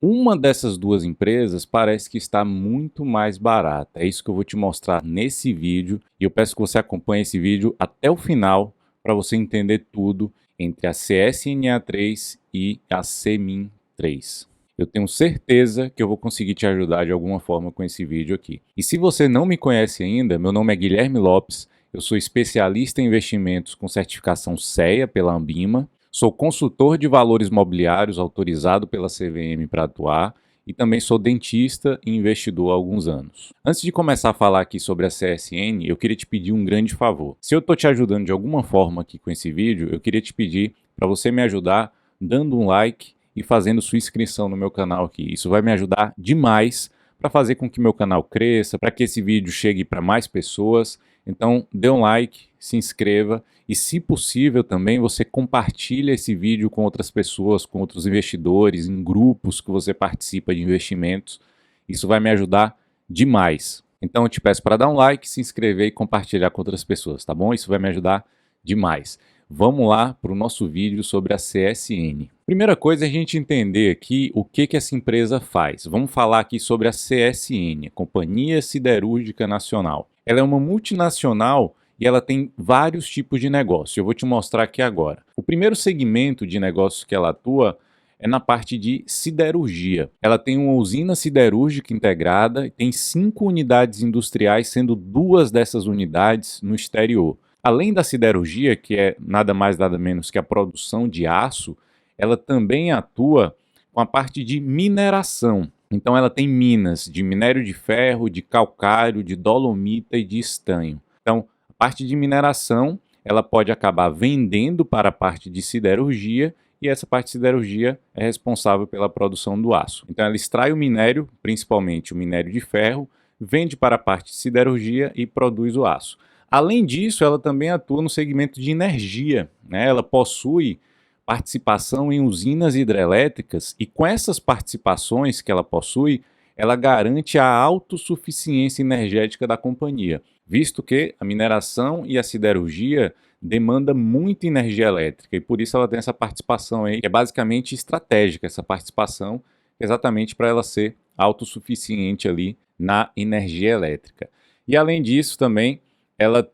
Uma dessas duas empresas parece que está muito mais barata. É isso que eu vou te mostrar nesse vídeo e eu peço que você acompanhe esse vídeo até o final para você entender tudo entre a CSNA3 e a CMIN3. Eu tenho certeza que eu vou conseguir te ajudar de alguma forma com esse vídeo aqui. E se você não me conhece ainda, meu nome é Guilherme Lopes, eu sou especialista em investimentos com certificação CEA pela Ambima. Sou consultor de valores mobiliários autorizado pela CVM para atuar e também sou dentista e investidor há alguns anos. Antes de começar a falar aqui sobre a CSN, eu queria te pedir um grande favor. Se eu estou te ajudando de alguma forma aqui com esse vídeo, eu queria te pedir para você me ajudar dando um like e fazendo sua inscrição no meu canal aqui. Isso vai me ajudar demais para fazer com que meu canal cresça, para que esse vídeo chegue para mais pessoas. Então, dê um like, se inscreva e, se possível, também você compartilha esse vídeo com outras pessoas, com outros investidores, em grupos que você participa de investimentos. Isso vai me ajudar demais. Então, eu te peço para dar um like, se inscrever e compartilhar com outras pessoas, tá bom? Isso vai me ajudar demais. Vamos lá para o nosso vídeo sobre a CSN. Primeira coisa é a gente entender aqui o que essa empresa faz. Vamos falar aqui sobre a CSN, Companhia Siderúrgica Nacional. Ela é uma multinacional e ela tem vários tipos de negócio. Eu vou te mostrar aqui agora. O primeiro segmento de negócio que ela atua é na parte de siderurgia. Ela tem uma usina siderúrgica integrada e tem 5 unidades industriais, sendo 2 dessas unidades no exterior. Além da siderurgia, que é nada mais nada menos que a produção de aço, ela também atua com a parte de mineração. Então ela tem minas de minério de ferro, de calcário, de dolomita e de estanho. Então, a parte de mineração, ela pode acabar vendendo para a parte de siderurgia e essa parte de siderurgia é responsável pela produção do aço. Então ela extrai o minério, principalmente o minério de ferro, vende para a parte de siderurgia e produz o aço. Além disso, ela também atua no segmento de energia, né? Ela possui participação em usinas hidrelétricas e com essas participações que ela possui, ela garante a autossuficiência energética da companhia, visto que a mineração e a siderurgia demanda muita energia elétrica e por isso ela tem essa participação aí, que é basicamente estratégica, essa participação, exatamente para ela ser autossuficiente ali na energia elétrica. E além disso também, ela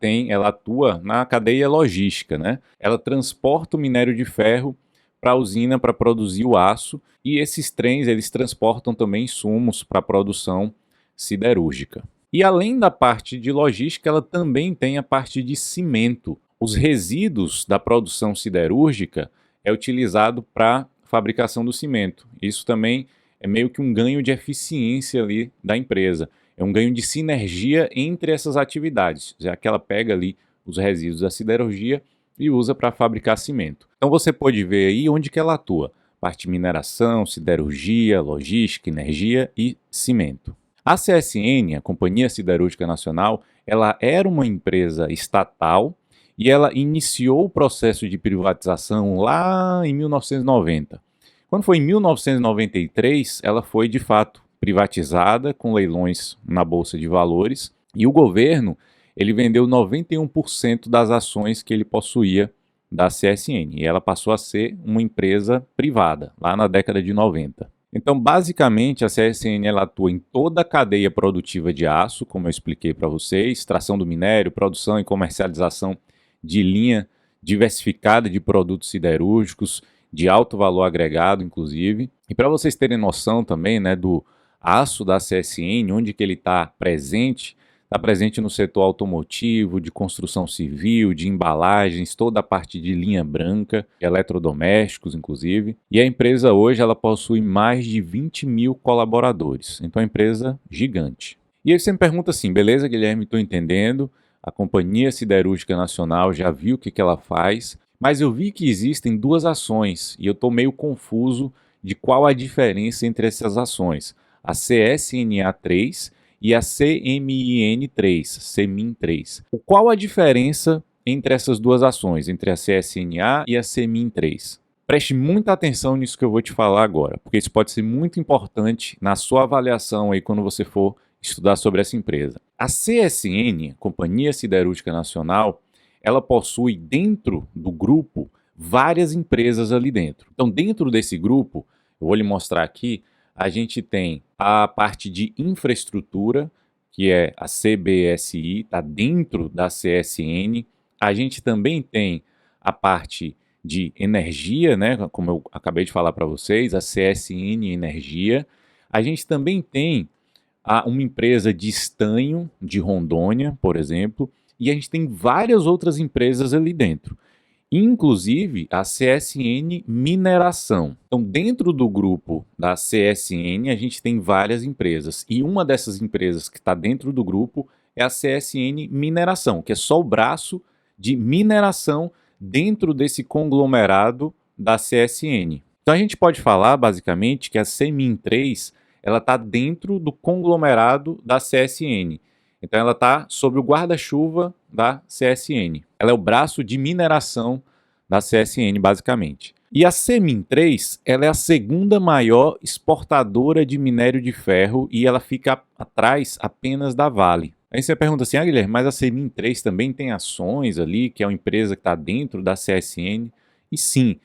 atua na cadeia logística, né? Ela transporta o minério de ferro para a usina para produzir o aço e esses trens eles transportam também insumos para a produção siderúrgica. E além da parte de logística, ela também tem a parte de cimento. Os resíduos da produção siderúrgica é utilizado para fabricação do cimento. Isso também é meio que um ganho de eficiência ali da empresa. É um ganho de sinergia entre essas atividades, já que ela pega ali os resíduos da siderurgia e usa para fabricar cimento. Então você pode ver aí onde que ela atua. Parte de mineração, siderurgia, logística, energia e cimento. A CSN, a Companhia Siderúrgica Nacional, ela era uma empresa estatal e ela iniciou o processo de privatização lá em 1990. Quando foi em 1993, ela foi de fato privatizada com leilões na Bolsa de Valores e o governo ele vendeu 91% das ações que ele possuía da CSN e ela passou a ser uma empresa privada lá na década de 90. Então, basicamente, a CSN ela atua em toda a cadeia produtiva de aço, como eu expliquei para vocês, extração do minério, produção e comercialização de linha diversificada de produtos siderúrgicos, de alto valor agregado, inclusive. E para vocês terem noção também, né, do aço da CSN, onde que ele está presente no setor automotivo, de construção civil, de embalagens, toda a parte de linha branca, eletrodomésticos, inclusive. E a empresa hoje ela possui mais de 20 mil colaboradores. Então é uma empresa gigante. E aí você me pergunta assim, beleza, Guilherme, estou entendendo. A Companhia Siderúrgica Nacional já viu o que ela faz, mas eu vi que existem 2 ações e eu estou meio confuso de qual a diferença entre essas ações. A CSNA3 e a CMIN3, CMIN3. Qual a diferença entre essas 2 ações, entre a CSNA e a CMIN3? Preste muita atenção nisso que eu vou te falar agora, porque isso pode ser muito importante na sua avaliação aí quando você for estudar sobre essa empresa. A CSN, Companhia Siderúrgica Nacional, ela possui dentro do grupo várias empresas ali dentro. Então, dentro desse grupo, eu vou lhe mostrar aqui, a gente tem a parte de infraestrutura, que é a CBSI, está dentro da CSN. A gente também tem a parte de energia, né, como eu acabei de falar para vocês, a CSN Energia. A gente também tem uma empresa de estanho de Rondônia, por exemplo, e a gente tem várias outras empresas ali dentro, inclusive a CSN Mineração. Então, dentro do grupo da CSN, a gente tem várias empresas, e uma dessas empresas que está dentro do grupo é a CSN Mineração, que é só o braço de mineração dentro desse conglomerado da CSN. Então, a gente pode falar, basicamente, que a CMIN3 ela está dentro do conglomerado da CSN. Então ela está sob o guarda-chuva da CSN. Ela é o braço de mineração da CSN, basicamente. E a CMIN3, ela é a segunda maior exportadora de minério de ferro e ela fica atrás apenas da Vale. Aí você pergunta assim, Guilherme, mas a CMIN3 também tem ações ali, que é uma empresa que está dentro da CSN? E sim,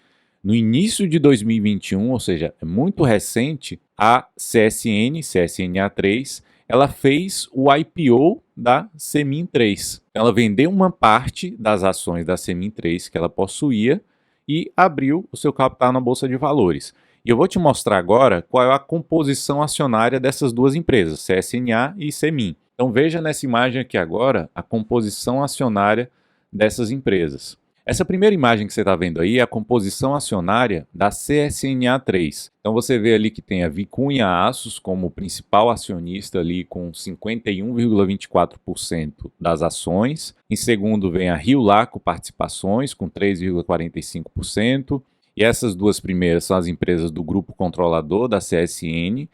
no início de 2021, ou seja, é muito recente, a CSN, CSNA3, ela fez o IPO da CMIN3. Ela vendeu uma parte das ações da CMIN3 que ela possuía e abriu o seu capital na Bolsa de Valores. E eu vou te mostrar agora qual é a composição acionária dessas duas empresas, CSNA e CMIN. Então veja nessa imagem aqui agora a composição acionária dessas empresas. Essa primeira imagem que você está vendo aí é a composição acionária da CSNA3. Então você vê ali que tem a Vicunha Aços como principal acionista ali com 51,24% das ações. Em segundo vem a Rio Laco Participações com 3,45%. E essas duas primeiras são as empresas do grupo controlador da CSN.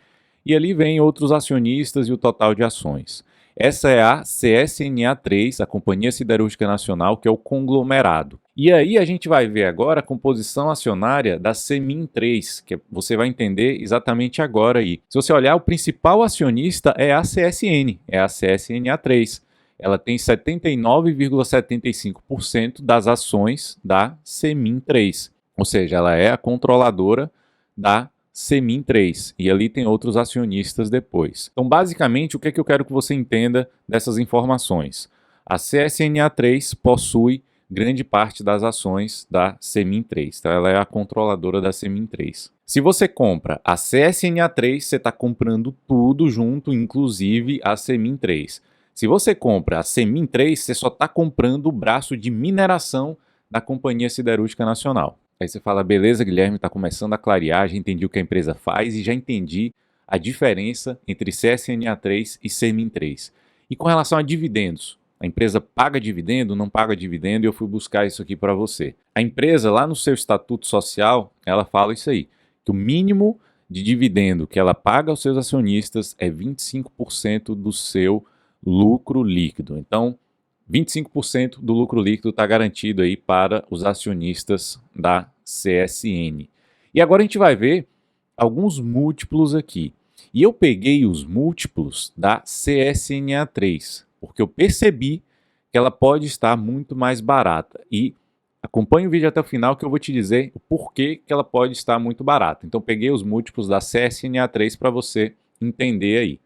E ali vem outros acionistas e o total de ações. Essa é a CSNA3, a Companhia Siderúrgica Nacional, que é o conglomerado. E aí a gente vai ver agora a composição acionária da CMIN3, que você vai entender exatamente agora aí. Se você olhar, o principal acionista é a CSN, é a CSNA3. Ela tem 79,75% das ações da CMIN3, ou seja, ela é a controladora da CMIN3, e ali tem outros acionistas depois. Então, basicamente, o que é que eu quero que você entenda dessas informações? A CSNA3 possui grande parte das ações da CMIN3, então ela é a controladora da CMIN3. Se você compra a CSNA3, você está comprando tudo junto, inclusive a CMIN3. Se você compra a CMIN3, você só está comprando o braço de mineração da Companhia Siderúrgica Nacional. Aí você fala, beleza, Guilherme, está começando a clarear, já entendi o que a empresa faz e já entendi a diferença entre CSNA3 e CMIN3. E com relação a dividendos, a empresa paga dividendo, não paga dividendo, e eu fui buscar isso aqui para você. A empresa, lá no seu estatuto social, ela fala isso aí, que o mínimo de dividendo que ela paga aos seus acionistas é 25% do seu lucro líquido. Então, 25% do lucro líquido está garantido aí para os acionistas da CSN. E agora a gente vai ver alguns múltiplos aqui. E eu peguei os múltiplos da CSNA3, porque eu percebi que ela pode estar muito mais barata. E acompanhe o vídeo até o final que eu vou te dizer o porquê que ela pode estar muito barata. Então peguei os múltiplos da CSNA3 para você entender aí.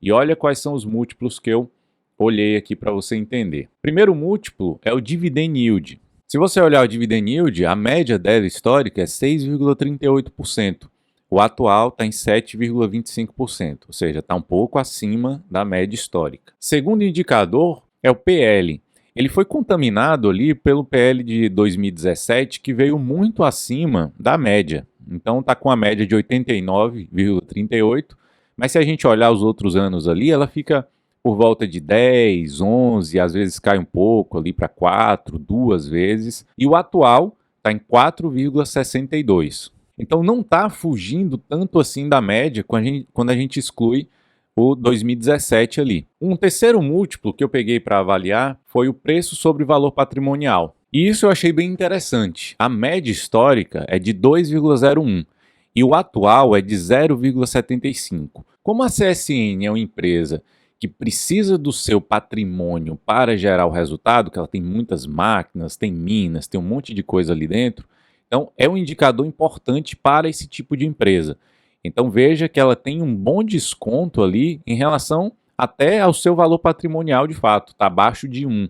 E olha quais são os múltiplos que eu olhei aqui para você entender. Primeiro múltiplo é o dividend yield. Se você olhar o dividend yield, a média dela histórica é 6,38%. O atual está em 7,25%, ou seja, está um pouco acima da média histórica. Segundo indicador é o PL. Ele foi contaminado ali pelo PL de 2017, que veio muito acima da média. Então está com a média de 89,38%, mas se a gente olhar os outros anos ali, ela fica por volta de 10, 11, às vezes cai um pouco ali para 4, 2 vezes. E o atual está em 4,62. Então não está fugindo tanto assim da média quando a gente exclui o 2017 ali. Um terceiro múltiplo que eu peguei para avaliar foi o preço sobre valor patrimonial. E isso eu achei bem interessante. A média histórica é de 2,01 e o atual é de 0,75. Como a CSN é uma empresa que precisa do seu patrimônio para gerar o resultado, que ela tem muitas máquinas, tem minas, tem um monte de coisa ali dentro, então é um indicador importante para esse tipo de empresa. Então veja que ela tem um bom desconto ali em relação até ao seu valor patrimonial de fato, está abaixo de 1.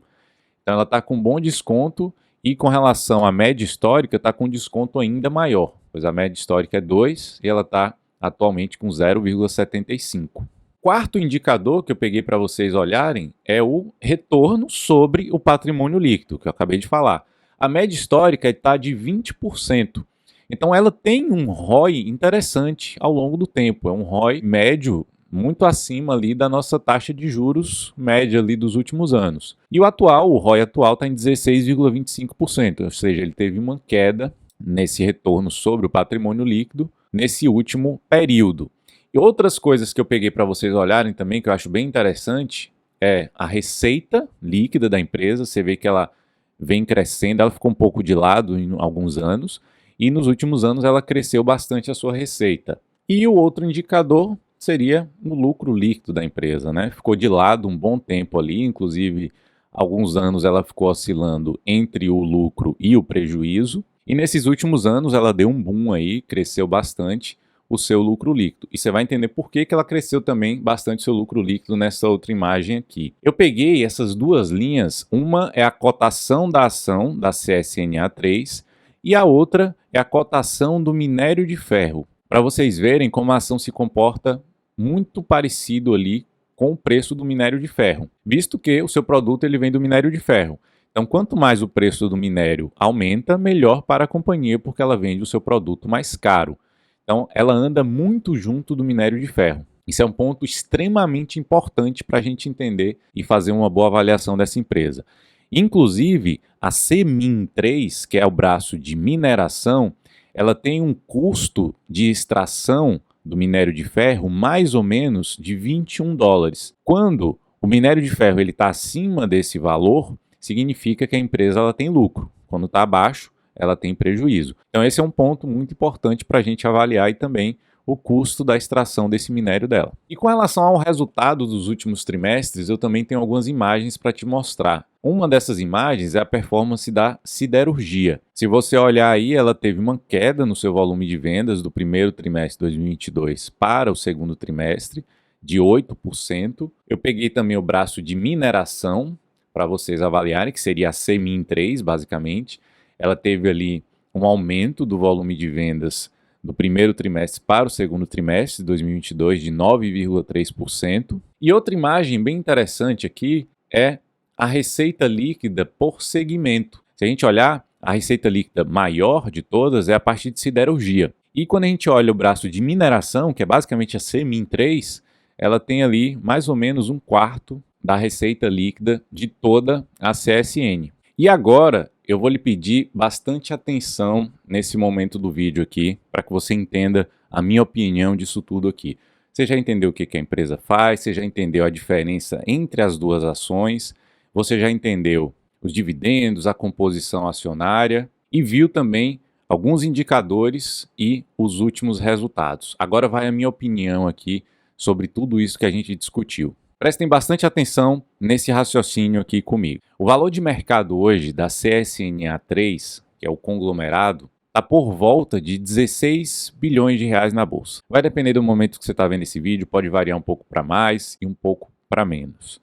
Então ela está com bom desconto e com relação à média histórica está com desconto ainda maior, pois a média histórica é 2 e ela está atualmente com 0,75. Quarto indicador que eu peguei para vocês olharem é o retorno sobre o patrimônio líquido, que eu acabei de falar. A média histórica está de 20%. Então ela tem um ROI interessante ao longo do tempo. É um ROI médio muito acima ali da nossa taxa de juros média ali dos últimos anos. E o ROI atual está em 16,25%, ou seja, ele teve uma queda nesse retorno sobre o patrimônio líquido nesse último período. E outras coisas que eu peguei para vocês olharem também, que eu acho bem interessante, é a receita líquida da empresa. Você vê que ela vem crescendo, ela ficou um pouco de lado em alguns anos, e nos últimos anos ela cresceu bastante a sua receita. E o outro indicador seria o lucro líquido da empresa, né? Ficou de lado um bom tempo ali, inclusive alguns anos ela ficou oscilando entre o lucro e o prejuízo, e nesses últimos anos ela deu um boom aí, cresceu bastante o seu lucro líquido. E você vai entender por que ela cresceu também bastante o seu lucro líquido nessa outra imagem aqui. Eu peguei essas duas linhas, uma é a cotação da ação da CSNA3 e a outra é a cotação do minério de ferro, para vocês verem como a ação se comporta muito parecido ali com o preço do minério de ferro, visto que o seu produto ele vem do minério de ferro. Então, quanto mais o preço do minério aumenta, melhor para a companhia, porque ela vende o seu produto mais caro. Então, ela anda muito junto do minério de ferro. Isso é um ponto extremamente importante para a gente entender e fazer uma boa avaliação dessa empresa. Inclusive, a CMIN3, que é o braço de mineração, ela tem um custo de extração do minério de ferro mais ou menos de 21 dólares. Quando o minério de ferro está acima desse valor, significa que a empresa ela tem lucro. Quando está abaixo, ela tem prejuízo. Então esse é um ponto muito importante para a gente avaliar e também o custo da extração desse minério dela. E com relação ao resultado dos últimos trimestres, eu também tenho algumas imagens para te mostrar. Uma dessas imagens é a performance da siderurgia. Se você olhar aí, ela teve uma queda no seu volume de vendas do primeiro trimestre de 2022 para o segundo trimestre, de 8%. Eu peguei também o braço de mineração para vocês avaliarem, que seria a CMIN3, basicamente. Ela teve ali um aumento do volume de vendas do primeiro trimestre para o segundo trimestre de 2022 de 9,3%. E outra imagem bem interessante aqui é a receita líquida por segmento. Se a gente olhar, a receita líquida maior de todas é a parte de siderurgia. E quando a gente olha o braço de mineração, que é basicamente a CMIN3, ela tem ali mais ou menos um quarto da receita líquida de toda a CSN. E agora eu vou lhe pedir bastante atenção nesse momento do vídeo aqui, para que você entenda a minha opinião disso tudo aqui. Você já entendeu o que a empresa faz, você já entendeu a diferença entre as duas ações, você já entendeu os dividendos, a composição acionária e viu também alguns indicadores e os últimos resultados. Agora vai a minha opinião aqui sobre tudo isso que a gente discutiu. Prestem bastante atenção nesse raciocínio aqui comigo. O valor de mercado hoje da CSNA3, que é o conglomerado, está por volta de 16 bilhões de reais na bolsa. Vai depender do momento que você está vendo esse vídeo, pode variar um pouco para mais e um pouco para menos.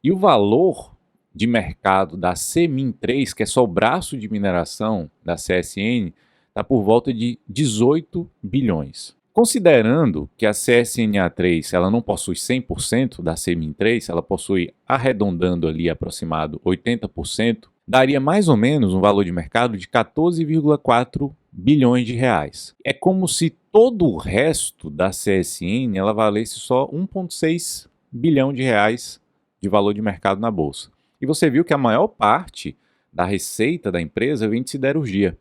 E o valor de mercado da CMIN3, que é só o braço de mineração da CSN, está por volta de 18 bilhões. Considerando que a CSNA3 ela não possui 100% da CMIN3, ela possui, arredondando ali aproximado 80%, daria mais ou menos um valor de mercado de 14,4 bilhões de reais. É como se todo o resto da CSN ela valesse só 1,6 bilhão de reais de valor de mercado na bolsa. E você viu que a maior parte da receita da empresa vem de siderurgia.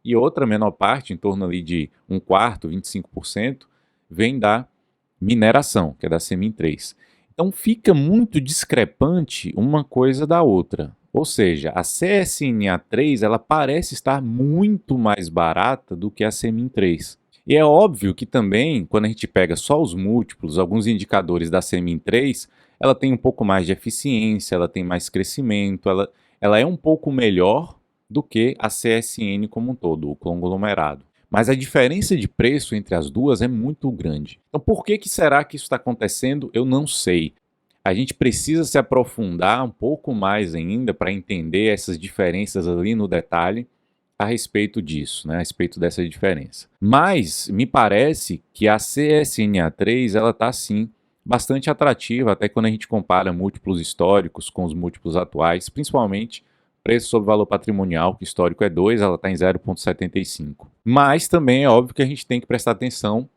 E outra menor parte, em torno ali de um quarto, 25%, vem da mineração, que é da CMIN3. Então fica muito discrepante uma coisa da outra. Ou seja, a CSNA3 ela parece estar muito mais barata do que a CMIN3. E é óbvio que também, quando a gente pega só os múltiplos, alguns indicadores da CMIN3, ela tem um pouco mais de eficiência, ela tem mais crescimento, ela é um pouco melhor do que a CSN como um todo, o conglomerado. mas a diferença de preço entre as duas é muito grande. Então por que será que isso está acontecendo? Eu não sei. A gente precisa se aprofundar um pouco mais ainda para entender essas diferenças ali no detalhe a respeito disso, né, a respeito dessa diferença. Mas me parece que a CSNA3 ela está sim bastante atrativa, até quando a gente compara múltiplos históricos com os múltiplos atuais, principalmente preço sobre valor patrimonial, que histórico é 2, ela está em 0,75. Mas também é óbvio que a gente tem que prestar atenção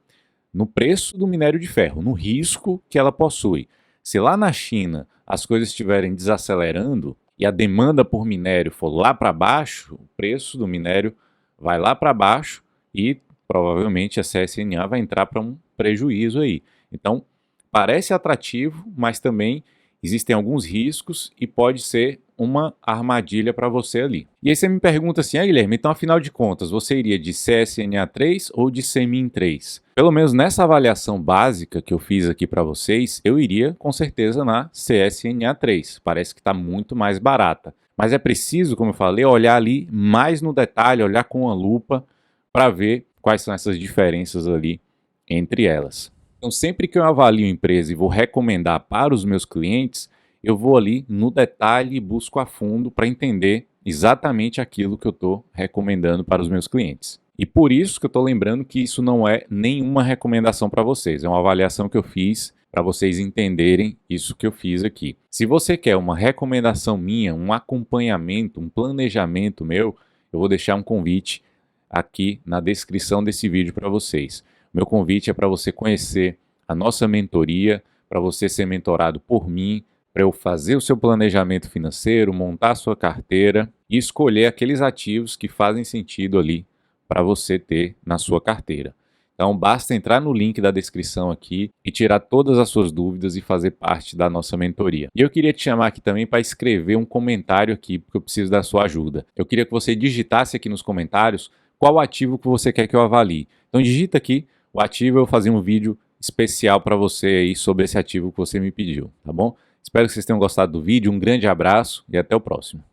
no preço do minério de ferro, no risco que ela possui. Se lá na China as coisas estiverem desacelerando e a demanda por minério for lá para baixo, o preço do minério vai lá para baixo e provavelmente a CSNA vai entrar para um prejuízo aí. Então, parece atrativo, mas também existem alguns riscos e pode ser uma armadilha para você ali. E aí você me pergunta assim, Guilherme, então afinal de contas, você iria de CSNA3 ou de CMIN 3? Pelo menos nessa avaliação básica que eu fiz aqui para vocês, eu iria com certeza na CSNA3. Parece que está muito mais barata. Mas é preciso, como eu falei, olhar ali mais no detalhe, olhar com a lupa para ver quais são essas diferenças ali entre elas. Então, sempre que eu avalio a empresa e vou recomendar para os meus clientes, eu vou ali no detalhe e busco a fundo para entender exatamente aquilo que eu estou recomendando para os meus clientes. E por isso que eu estou lembrando que isso não é nenhuma recomendação para vocês, é uma avaliação que eu fiz para vocês entenderem isso que eu fiz aqui. Se você quer uma recomendação minha, um acompanhamento, um planejamento meu, eu vou deixar um convite aqui na descrição desse vídeo para vocês. Meu convite é para você conhecer a nossa mentoria, para você ser mentorado por mim, para eu fazer o seu planejamento financeiro, montar a sua carteira e escolher aqueles ativos que fazem sentido ali para você ter na sua carteira. Então basta entrar no link da descrição aqui e tirar todas as suas dúvidas e fazer parte da nossa mentoria. E eu queria te chamar aqui também para escrever um comentário aqui, porque eu preciso da sua ajuda. Eu queria que você digitasse aqui nos comentários qual ativo que você quer que eu avalie. Então digita aqui o ativo, eu vou fazer um vídeo especial para você aí sobre esse ativo que você me pediu, tá bom? Espero que vocês tenham gostado do vídeo, um grande abraço e até o próximo.